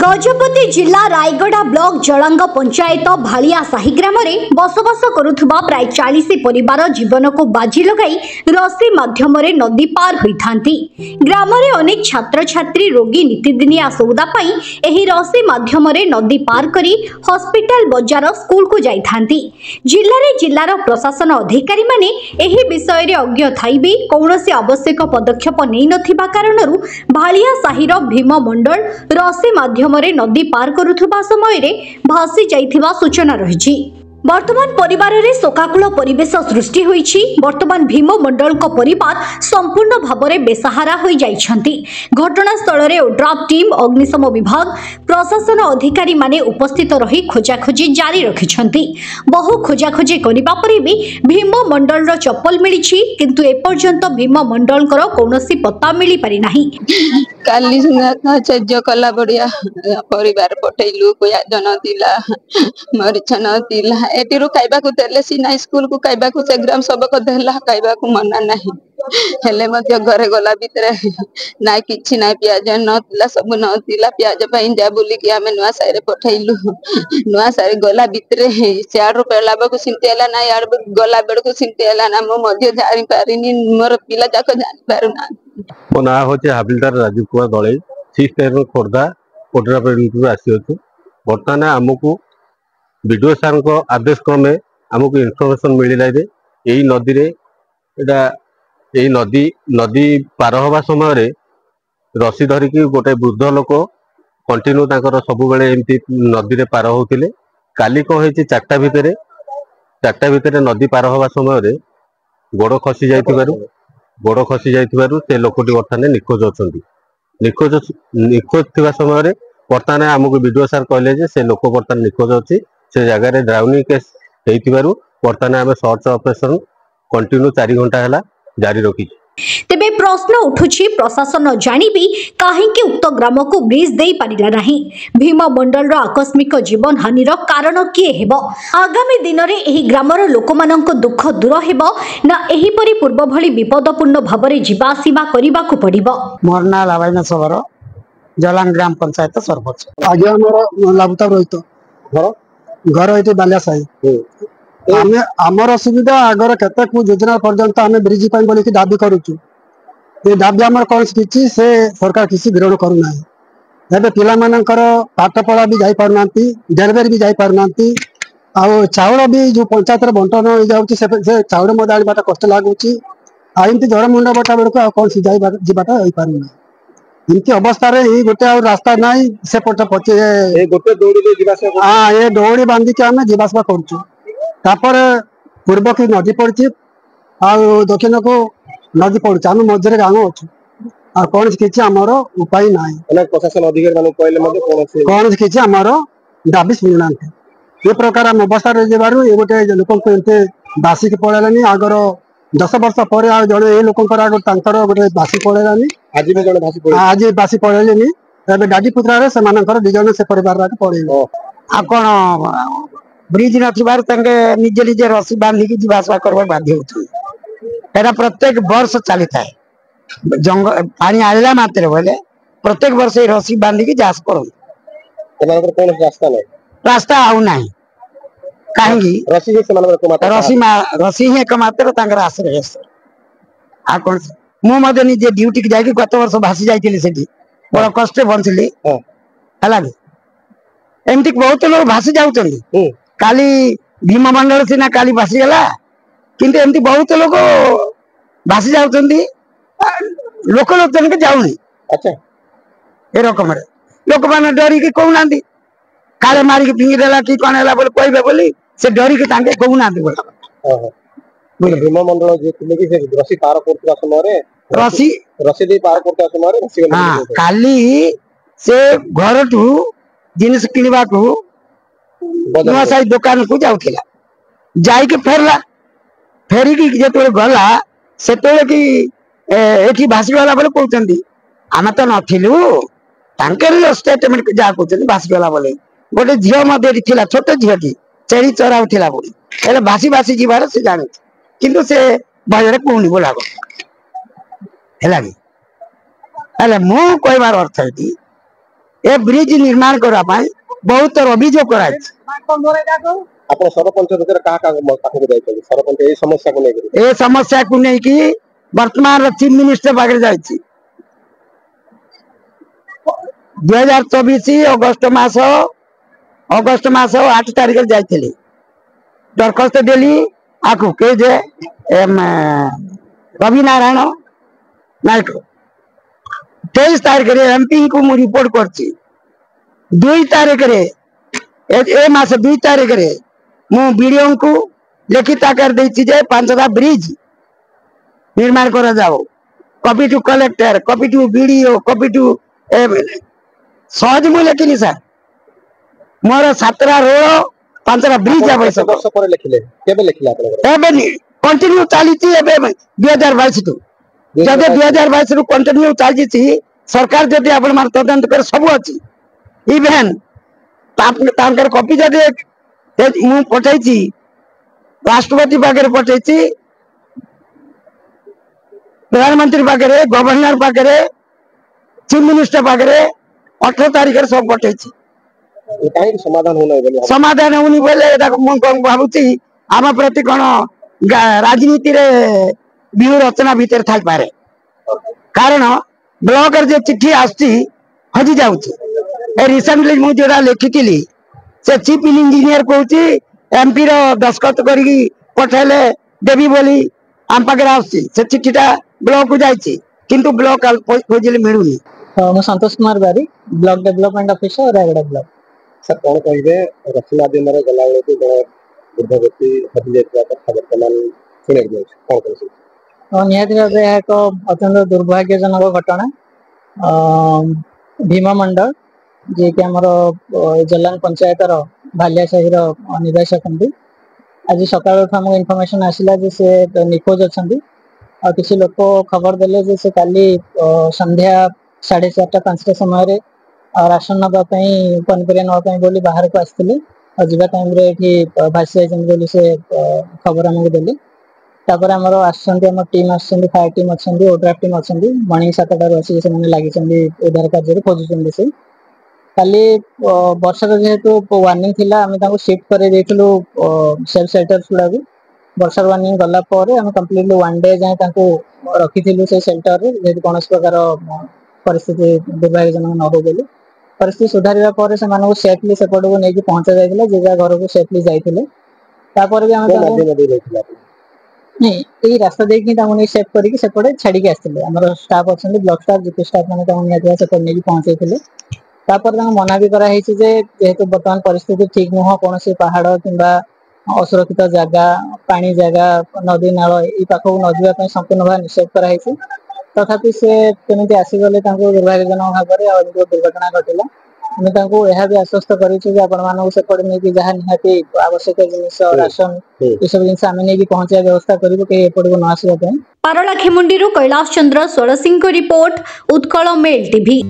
गजपति जिला रायगड़ा ब्लॉक जलंग पंचायत भालिया साही ग्राम में बसवास करुवा प्राय 40 परिवार जीवन को बाजी लगाई रसी माध्यम नदी पार होती। ग्राम में अनेक छात्र छात्री रोगी नीतिदिनिया सौदा पाई एही रसी माध्यम नदी पार करी हॉस्पिटल बजार स्कूल को जाइथांती। जिल्लार प्रशासन अधिकारी माने एही विषय रे अज्ञ थाई भी कौनसी आवश्यक पदक्षेप नहीं नथिबा कारणरू भालिया साहीर भीम मंडल रसी माध्यम नदी पार करुवा समय भासी जाइथिबा सूचना रही। वर्तमान परिवार रे शोकाकुल परिवेश सृष्टि होईछि। वर्तमान भीम मंडल को परिवार संपूर्ण भाव में बेसहारा हो जाइछंती। घटनास्थल रे ओड्राफ टीम अग्निशम विभाग प्रशासन अधिकारी माने उपस्थित रही खोजाखोजी जारी रखिछंती। बहु खोजाखोजी करिबा परे भी भीम मंडल रो चप्पल मिलिछि, किंतु एपर्यंत भीम मंडल को कौनसी पत्ता मिली पारि नाही। काली आचार्य कला बढ़िया परिवार पठेलु जन दिला मरीचन दिला एटी खाइबा को देले सीना स्कूल को खाइबा को से ग्राम सबक देला खाइबा को मना नहीं हेले मध्य घरे गला भितर ना किछि ना प्याज नथिला सब नथिला प्याज पई जा बोली कि हमें नुआ सारे पठेलु नुआ सारे गला भितर चार रुपया लाभ को सिंतेला ना यार गला बेड़ को सिंतेला ना मो मध्य जानि पारिनी मोर पिला जाक जानि पारुना। मो ना होचे हाबिलदार राजीव कुमार दले सिस्टर खोर्धा कोटरा पर आसी अछि। बर्तमान आमको वीडियो सार को आदेश क्रमे आमको इनफॉरमेशन मिलला जे एई नदी रे एटा एई नदी पार हवा समय रे रसी धरिकी गोटे वृद्ध लोक कंटिन्यू ताकर सब बेले एमती नदी रे पार होतिले। काली को हेची चारटा भितरे नदी पार हवा समय रे गोड़ खसी जाइथिबारु से लोकटी वर्तमान निखोज अछंती। निखोज थिबा समय रे वर्तमान आमको वीडियो सार कहले जे से लोक वर्तमान निखोज अछि। से जगह रे ड्राउनिंग केस हेतिबारु वर्तमान आमे सर्च ऑपरेशन कंटिन्यू 4 घंटा हला जारी रखी। तेबे प्रश्न उठुछि प्रशासन जानिबी काहेकि उक्त ग्राम को ब्रिज देई पारिला नाही। भीम मंडल रो आकस्मिक जीवन हानि रो कारण किए हेबो। आगामी दिन रे एही ग्रामर लोकमानंक दुख दूर हेबो ना एही परि पूर्व भली विपदपूर्ण भाबरे जीवा आसीबा करिबा को पड़िबो। मोरना लावाइना सबर जलांग ग्राम पंचायत सरपंच आगे हमर लाभता रहितो घर ये बालिया साही आमर असुविधा आगर केते योजना पर्यंत आम ब्रिज बोल दाबी करुचु। दाबी आम कौन किसी से सरकार किसी ग्रहण करूना। एवं पिलामानकर पाठ पढ़ा भी जाई पारना डेलिवरी भी जाई पारना आउ चाउल भी जो पंचायत बंटन हो जाऊँगी से चाउल मत आने कष्ट लगुच आमती जड़ मुंड बटा बेड़क कौन सी जावाटा हो पारूना। इनकी अवस्था गोटे रास्ता ना से पटे पचे ये दौड़ी बांधिक आम जावासवा कर पूर्व की नदी पड़ी दक्षिण को नदी पड़ी आम मझे गाँव अच्छु आ कौन किसी आमर उपाय ना प्रशासन अधिकारी कौन किसी आमर दाबी शुणुना। ये प्रकार आम अवस्था ये गोटे लोक बासिक पड़ेलानी आगर 10 वर्ष पर जड़े ये लोक गोटे बासी पड़ेलानी आज बासी पड़ेनि गाड़ी पुतरा से दिजन से परिवार पड़े आ कौन ब्रिज निजे निजे रसी बांधिकी जावासवा कर बाध्य होता। प्रत्येक वर्ष चली था जंगल पानी आला मात्र बोले प्रत्येक वर्ष रसी बांधिकी जास कर रास्ता आउना कहीं रसी ही एकमात्र आश्रय आ कौन मुझे निजे ड्यूटी जाकि गत वर्ष भासी जाइए बड़ कष्ट बंचली है एमती बहुत लोग भासी जाऊँ। काली भीम मंडल सीना काली भासी गला किंतु एमती बहुत लोग भासी जाऊँ लोक लोचन के जाऊनी। अच्छा ए रकम लोक मैंने डरिकी कहूना काले मारिक फिंगीदेला कि कौन है बोले कहे बोली से डरिकी कहूना भीम मंडल रसी पार करता समय रसी पार करता समय हाँ काली से घर ठू जिनिस किणवा को नुआ साई दुकान को जाउथिला जाइके फेरला फेरिकी जो गला से कि एठी भासी गला बोले कहते आम तो नथिलु स्टेटमेंट जहाँ कहते भासी गला बोले गोटे झील मध्य छोट झीटी चेरी चराउला बोली भासी भासी जीवार से जानी किंतु से भय कहूनी बोला है मु कहबार अर्थ ये ए ब्रिज निर्माण करा पाई बहुत अभियोग कराई ଆପଣ ସରପଞ୍ଚ ଭିତରେ କାହା ପାଖକୁ ଯାଇଛନ୍ତି ସରପଞ୍ଚ ଏଇ ସମସ୍ୟାକୁ ନେଇକି ए समस्या को लेकिन वर्तमान चीफ मिनिस्टर पाखे जाइए 2024 अगस्त मास 8 तारिख जाइए दरखास्त देली आकु के जे रवि नारायण नायक 23 तारिख एमपी को मु रिपोर्ट करछि 2 तारिख ए मास 2 तारिख मु वीडियो को लिखित आकार देछि जे 5टा ब्रिज निर्माण करा जाओ copy to collector copy to video copy to सहज मु लेखिनी सर मोर 7टा रोड 5टा ब्रिज आवश्यक वर्ष पर लिखिले केबे लिखिले आपन एबे कंटिन्यू चलीछि एबे 2022 टू जदि 2022 रु कंटिन्यू चलीछि सरकार जदि आपण मार तदंत कर सब अछि इवेन तांकर कॉपी जदि मु पठाइछि राष्ट्रपति पाखे पठाइछि प्रधानमंत्री पाखे गवर्नर पाखे चीफ मिनिस्टर पाखे 18 तारिख सब पठाइछि काहे समाधान होनी बोले भावुची आम प्रति कौन राजनीति रे व्यूह रचना भीतर थाई पारे कारण ब्लॉक रे चिट्ठी आसी हजि जाउची रिसेंटली मु जोड़ा लिखिली से चीफ इंजीनियर कहूची एमपी रो दस्खत करी पठेले देवी बोली आम पाखे आसी से चिट्ठीटा ब्लॉक को जाइछि किंतु ब्लॉक खोजिले मिलुनी मु संतोष कुमार बारी block development officer Raigarh block sir कौन कहे रचना दिन गला वृद्ध व्यक्ति हजि जाता कथा वर्तमान शुणे कौन कह निहाती भाव एक अत्यंत दुर्भाग्यजनक घटना भीम मंडल जी कि आमर जलान पंचायत भालिया साही निवासी अटंती आज सकाल आमको इनफॉरमेशन आसला से निखोज अच्छा और किसी लोक खबर देले से काली संध्या 4:30-5टा समय राशन नापाई पनीपरिया नापाई बोली बाहर को आसते और जीवा टाइम रे भासी जाइए से खबर आमको देले तापर आमर आम टीम आम फायर टीम अच्छा ओड्राफ टीम अच्छा मॉर्निंग 7टार आसिक लगी उद्धार कार्य खोजुंट से काली वर्षार जेहेतु वार्निंग थी आम शिफ्ट कर सेल्फ सेल्टर्स गुड़ा वर्षार वार्निंग गलापर आम कम्प्लीटली 1 डे जाए रखी से सेल्टर जेहेतु कौन प्रकार परिस्थिति दुर्भाग्यजनक न हो बोली परिस्थिति सुधारिबा पर से मानको सेफली सेपट को नहीं पहुंचा जाइतिला जे घर को सेफली जाइतिले तापर भी हम नहीं एई रास्ता देखि तामु नहीं सेफ करिक सेपटे छाडी के आस्तिले हमर स्टाफ अछन ब्लॉक स्टाफ जितो स्टाफ माने तामु निया से पर नहीं पहुंचैतिले तापर तामु मना भी करा हेछि जे जेहेतु वर्तमान परिस्थिति ठीक न हो कोनोसी पहाड़ किंबा असुरक्षित जगह पानी जगह नदी नाल ई पाखो न जिबा पय संपूर्ण भाव निषेध करा हेछि तथापि से केमिति आसीगले दुर्भाग्यजनक भाव में दुर्घटना घटला आम भी आश्वस्त करपट नहीं जहाँ निहाती आवश्यक जिन राशन ये सब जिन आम नहीं पहुंचा व्यवस्था करूँ कहीं एपट को न आसवाई। Paralakhemundi Kailash Chandra षोलसिंह report Utkal mail TV.